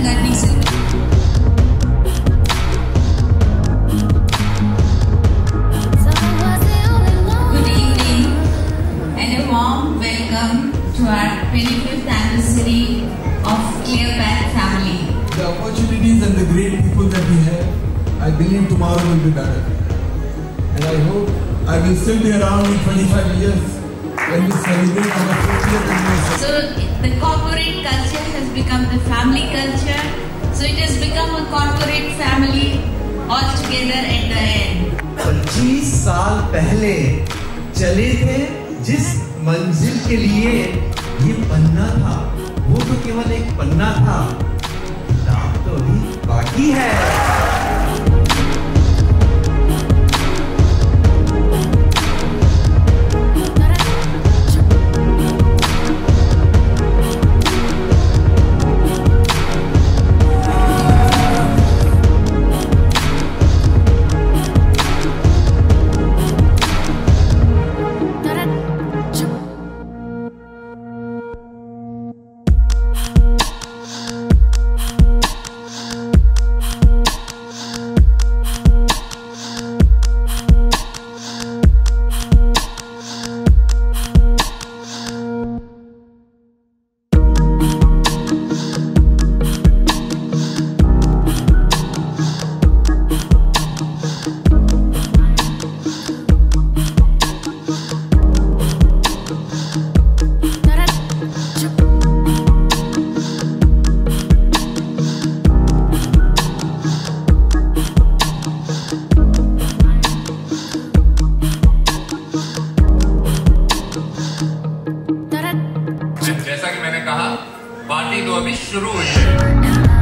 a diesel. Good evening and a warm welcome to our 25th anniversary of Clearpack family. The opportunities and the great people that we have, I believe tomorrow will be better. And I hope I will still be around in 25 years when we celebrate our 50th anniversary. So the corporate culture has become the family culture. So it has become a corporate family all together at the end. 25 साल पहले चले थे जिस मंजिल के लिए ये पन्ना था, वो तो केवल एक पन्ना था, किताब तो अभी बाकी है। जैसा कि मैंने कहा, पार्टी तो अभी शुरू हुई है।